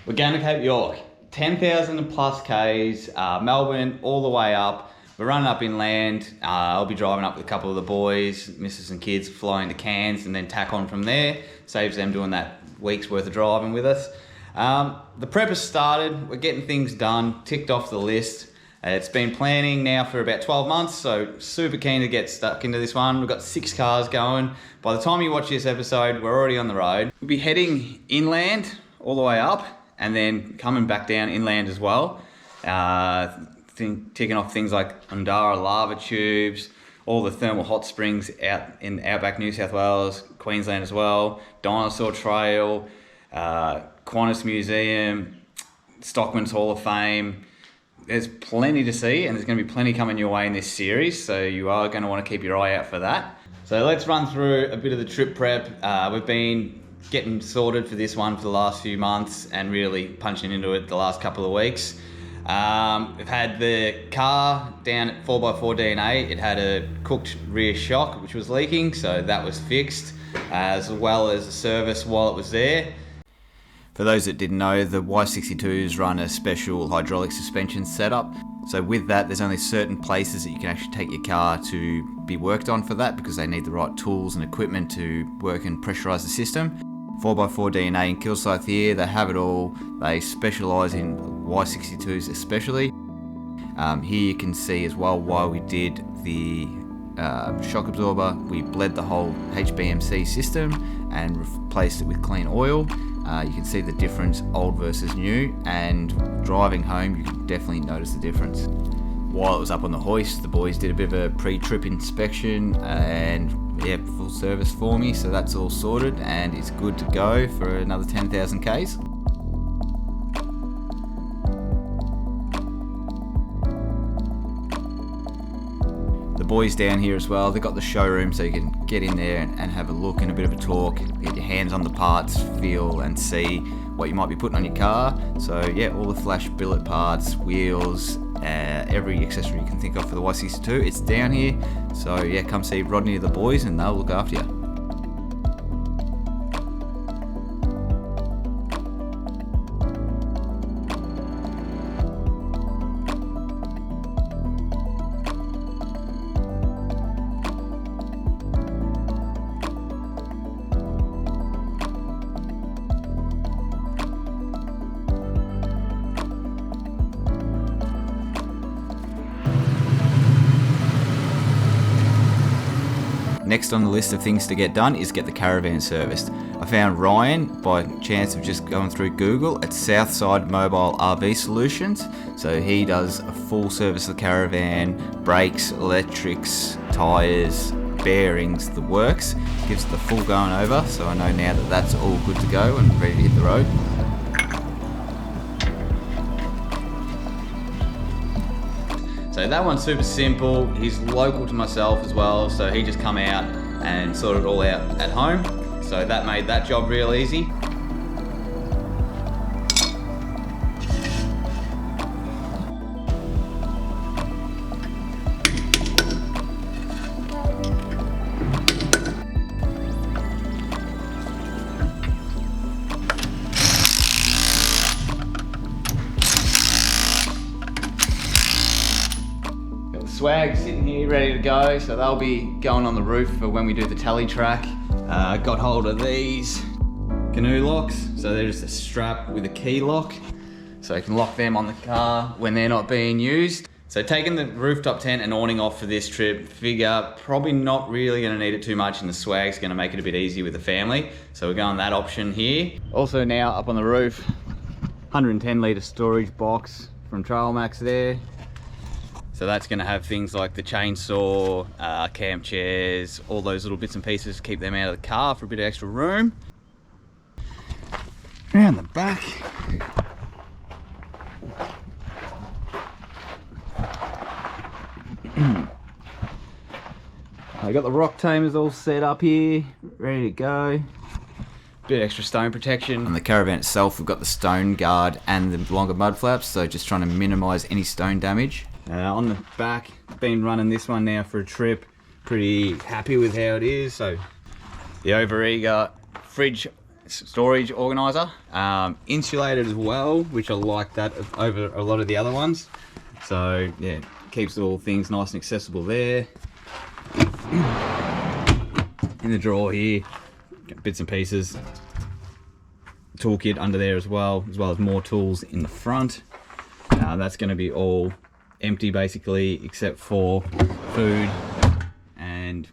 We're going to Cape York, 10,000 plus Ks, Melbourne all the way up. We're running up inland. I'll be driving up with a couple of the boys, missus and kids, flying to Cairns and then tack on from there. Saves them doing that week's worth of driving with us. The prep has started. We're getting things done, ticked off the list. It's been planning now for about 12 months, so super keen to get stuck into this one. We've got 6 cars going. By the time you watch this episode, we're already on the road. We'll be heading inland all the way up and then coming back down inland as well. Ticking off things like Undara lava tubes, all the thermal hot springs out in outback New South Wales, Queensland as well, Dinosaur Trail, Qantas Museum, Stockman's Hall of Fame. There's plenty to see, and there's going to be plenty coming your way in this series, so you are going to want to keep your eye out for that. So let's run through a bit of the trip prep. We've been getting sorted for this one for the last few months and really punching into it the last couple of weeks. We've had the car down at 4x4 DNA. It had a cooked rear shock which was leaking, so that was fixed, as well as a service while it was there. For those that didn't know, the Y62s run a special hydraulic suspension setup. So with that, there's only certain places that you can actually take your car to be worked on for that, because they need the right tools and equipment to work and pressurise the system. 4x4 DNA in Kilsyth here, they have it all. They specialise in Y62s especially. Here you can see as well why we did the shock absorber. We bled the whole HBMC system and replaced it with clean oil. You can see the difference, old versus new, and driving home you can definitely notice the difference. While it was up on the hoist, the boys did a bit of a pre-trip inspection and full service for me, so that's all sorted and it's good to go for another 10,000 Ks. The boys down here as well, they've got the showroom so you can get in there and have a look and a bit of a talk, get your hands on the parts, feel and see what you might be putting on your car. So yeah, all the flash billet parts, wheels, every accessory you can think of for the Y62, it's down here. So yeah, come see Rodney and the boys and they'll look after you. Next on the list of things to get done is get the caravan serviced. I found Ryan by chance of just going through Google at Southside Mobile RV Solutions. So he does a full service of the caravan, brakes, electrics, tyres, bearings, the works. Gives it the full going over, so I know now that that's all good to go and ready to hit the road. So that one's super simple. He's local to myself as well, so he just come out and sorted it all out at home. So that made that job real easy. Swag sitting here ready to go, so they'll be going on the roof for when we do the tally track. Got hold of these canoe locks, so they're just a strap with a key lock, so you can lock them on the car when they're not being used. So taking the rooftop tent and awning off for this trip, figure probably not really going to need it too much, and the swag's going to make it a bit easier with the family, so we're going that option here. Also now up on the roof, 110 litre storage box from Trailmax there. So that's going to have things like the chainsaw, camp chairs, all those little bits and pieces to keep them out of the car for a bit of extra room. Around the back. I got the rock tamers all set up here, ready to go. Bit of extra stone protection. On the caravan itself, we've got the stone guard and the longer mud flaps, so just trying to minimise any stone damage. On the back, been running this one now for a trip. Pretty happy with how it is. So the overeager fridge storage organizer. Insulated as well, which I like that over a lot of the other ones. So yeah, keeps all things nice and accessible there. In the drawer here, bits and pieces. Toolkit under there as well as more tools in the front. That's going to be all empty basically, except for food and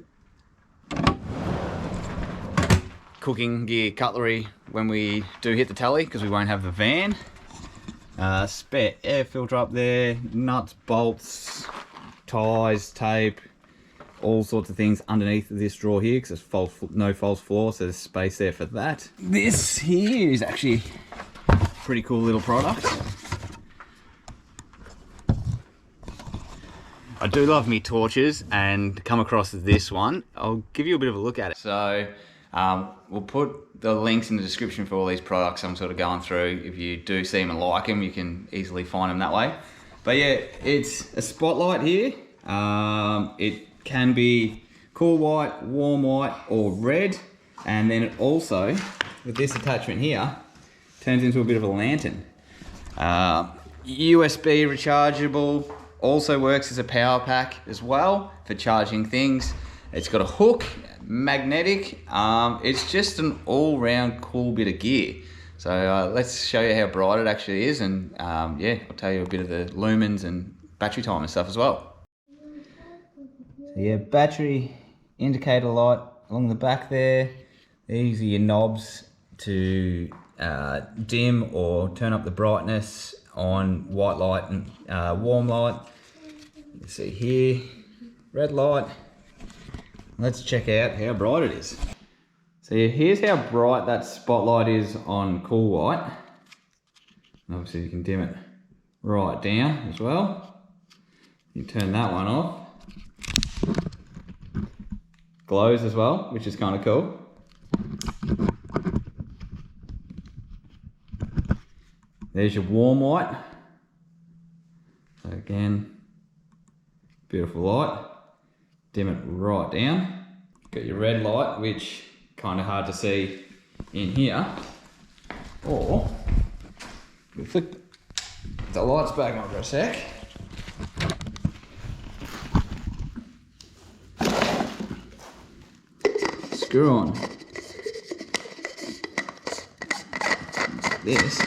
cooking gear, cutlery when we do hit the tally, because we won't have the van. Spare air filter up there, nuts, bolts, ties, tape, all sorts of things underneath this drawer here, because there's no false floor, so there's space there for that. This here is actually a pretty cool little product. I do love me torches, and come across this one. I'll give you a bit of a look at it. So we'll put the links in the description for all these products I'm sort of going through. If you do see them and like them, you can easily find them that way. But yeah, it's a spotlight here. It can be cool white, warm white, or red. And then it also, with this attachment here, turns into a bit of a lantern. USB rechargeable, also works as a power pack as well for charging things. It's got a hook, magnetic. It's just an all-round cool bit of gear. So let's show you how bright it actually is, and yeah, I'll tell you a bit of the lumens and battery time and stuff as well. So yeah, battery indicator light along the back there. These are your knobs to dim or turn up the brightness on white light and warm light. You can see here, red light. Let's check out how bright it is. So here's how bright that spotlight is on cool white. And obviously you can dim it right down as well. You can turn that one off. Glows as well, which is kind of cool. There's your warm white. So again, beautiful light. Dim it right down. Got your red light, which kind of hard to see in here. Or we flick the lights back on for a sec. Screw on this,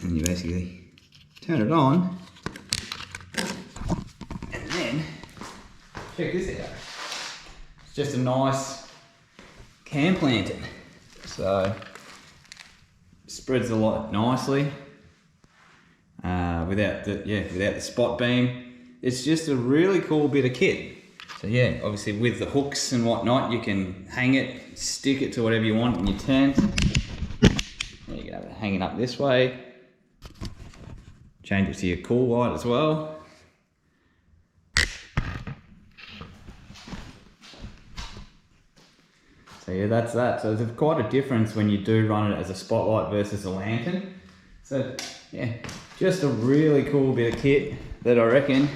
and you basically turn it on, and then check this out. It's just a nice camp lantern, so spreads the light nicely without the spot beam. It's just a really cool bit of kit. So yeah, obviously with the hooks and whatnot, you can hang it, stick it to whatever you want in your tent. You can have it hanging up this way. Change it to your cool light as well. So yeah, that's that. So there's quite a difference when you do run it as a spotlight versus a lantern. So yeah, just a really cool bit of kit that I reckon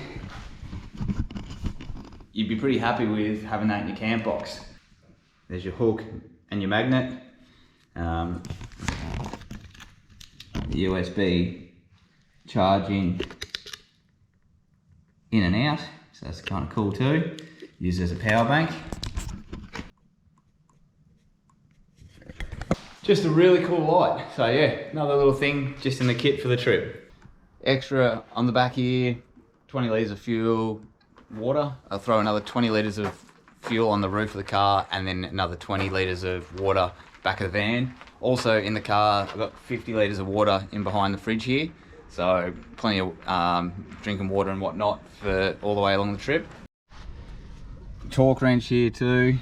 you'd be pretty happy with having that in your camp box. There's your hook and your magnet. The USB charging in and out, so that's kind of cool too. Used as a power bank. Just a really cool light. So yeah, another little thing just in the kit for the trip. Extra on the back here, 20 litres of fuel, water. I'll throw another 20 litres of fuel on the roof of the car, and then another 20 litres of water back of the van. Also in the car, I've got 50 litres of water in behind the fridge here. So plenty of drinking water and whatnot for all the way along the trip. Torque wrench here too.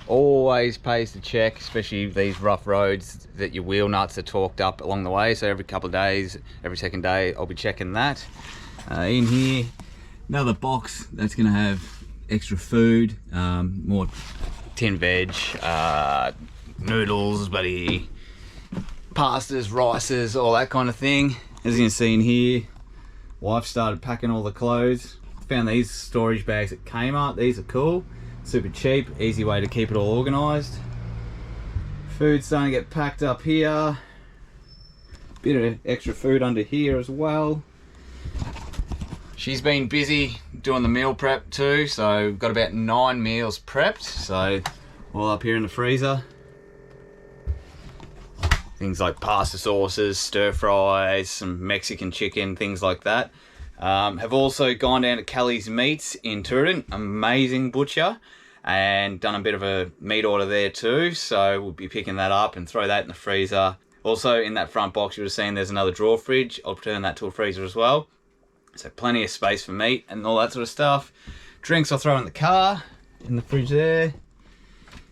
Always pays to check, especially these rough roads, that your wheel nuts are torqued up along the way. So every couple of days, every second day, I'll be checking that. In here, another box that's gonna have extra food, more tin veg, noodles, buddy, pastas, rices, all that kind of thing. As you can see in here, wife started packing all the clothes. Found these storage bags at Kmart. These are cool, super cheap, easy way to keep it all organised. Food's starting to get packed up here. Bit of extra food under here as well. She's been busy doing the meal prep too, so we've got about 9 meals prepped. So all up here in the freezer. Things like pasta sauces, stir fries, some Mexican chicken, things like that. Have also gone down to Kelly's Meats in Turin, amazing butcher, and done a bit of a meat order there too. So we'll be picking that up and throw that in the freezer. Also in that front box you would have seen there's another drawer fridge. I'll turn that to a freezer as well. So plenty of space for meat and all that sort of stuff. Drinks I'll throw in the car, in the fridge there.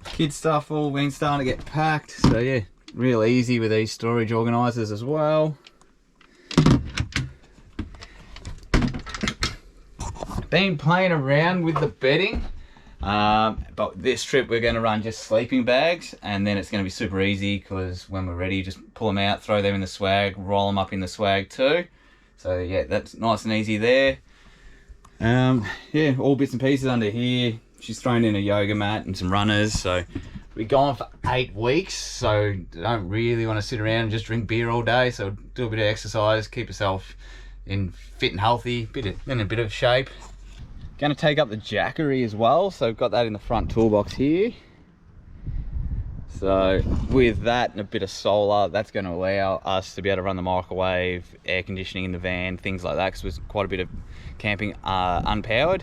Kids stuff all been starting to get packed. So yeah, real easy with these storage organisers as well. Been playing around with the bedding, but this trip we're going to run just sleeping bags, and then it's going to be super easy because when we're ready, just pull them out, throw them in the swag, roll them up in the swag too. So yeah, that's nice and easy there. Yeah, all bits and pieces under here. She's thrown in a yoga mat and some runners. So we're gone for 8 weeks, so don't really want to sit around and just drink beer all day. So do a bit of exercise, keep yourself fit and healthy, in a bit of shape. Going to take up the Jackery as well, so I've got that in the front toolbox here. So with that and a bit of solar, that's going to allow us to be able to run the microwave, air conditioning in the van, things like that, because there's quite a bit of camping unpowered.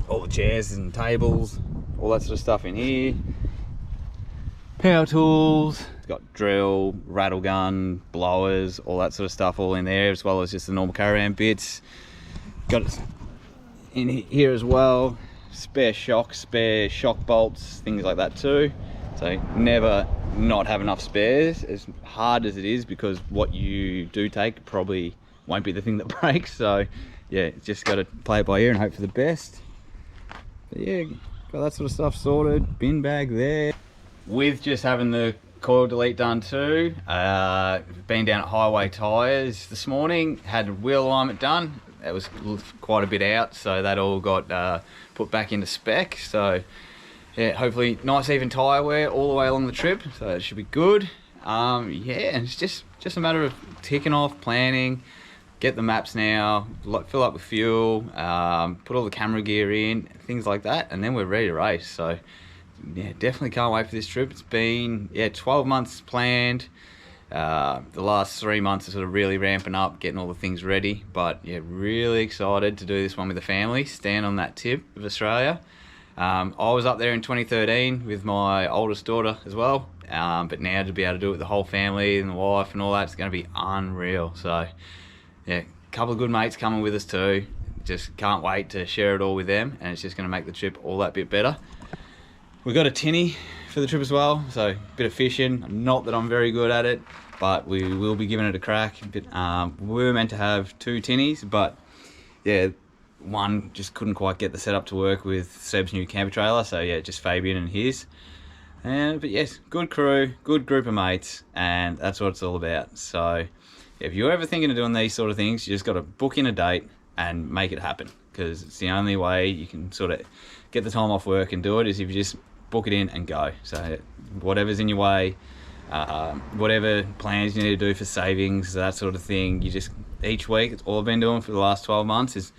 All the chairs and tables, all that sort of stuff in here. Power tools, got drill, rattle gun, blowers, all that sort of stuff all in there, as well as just the normal caravan bits. Got it in here as well, spare shock bolts, things like that too. So never not have enough spares, as hard as it is, because what you do take probably won't be the thing that breaks. So yeah, just got to play it by ear and hope for the best. But yeah, got that sort of stuff sorted. Bin bag there. With just having the coil delete done too, been down at Highway Tyres this morning, had wheel alignment done. That was quite a bit out, so that all got put back into spec. So yeah, hopefully nice even tyre wear all the way along the trip, so it should be good. Yeah, and it's just a matter of ticking off, planning, get the maps now, fill up with fuel, put all the camera gear in, things like that, and then we're ready to race. So yeah, definitely can't wait for this trip. It's been 12 months planned. The last 3 months are sort of really ramping up, getting all the things ready, but yeah, really excited to do this one with the family, stand on that tip of Australia. I was up there in 2013 with my oldest daughter as well, but now to be able to do it with the whole family and the wife and all that, it's going to be unreal. So yeah, a couple of good mates coming with us too. Just can't wait to share it all with them, and it's just going to make the trip all that bit better. We've got a tinny for the trip as well, so a bit of fishing. Not that I'm very good at it, but we will be giving it a crack. But, we were meant to have 2 tinnies, but yeah, one just couldn't quite get the setup to work with Seb's new camper trailer, so yeah, just Fabian and his. But yes, good crew, good group of mates, and that's what it's all about. So if you're ever thinking of doing these sort of things, you just got to book in a date and make it happen, because it's the only way you can sort of get the time off work and do it, is if you just book it in and go. So whatever's in your way, whatever plans you need to do for savings, that sort of thing, you just, each week, it's all I've been doing for the last 12 months is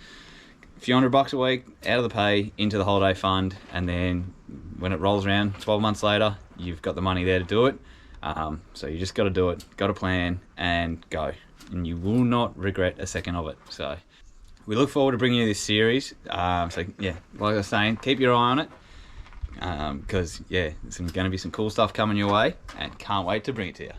a few $100 a week out of the pay into the holiday fund, and then when it rolls around 12 months later, you've got the money there to do it. So you just got to do it, got to plan and go, and you will not regret a second of it. So we look forward to bringing you this series. So yeah, like I was saying, keep your eye on it, because yeah, there's going to be some cool stuff coming your way, and can't wait to bring it to you.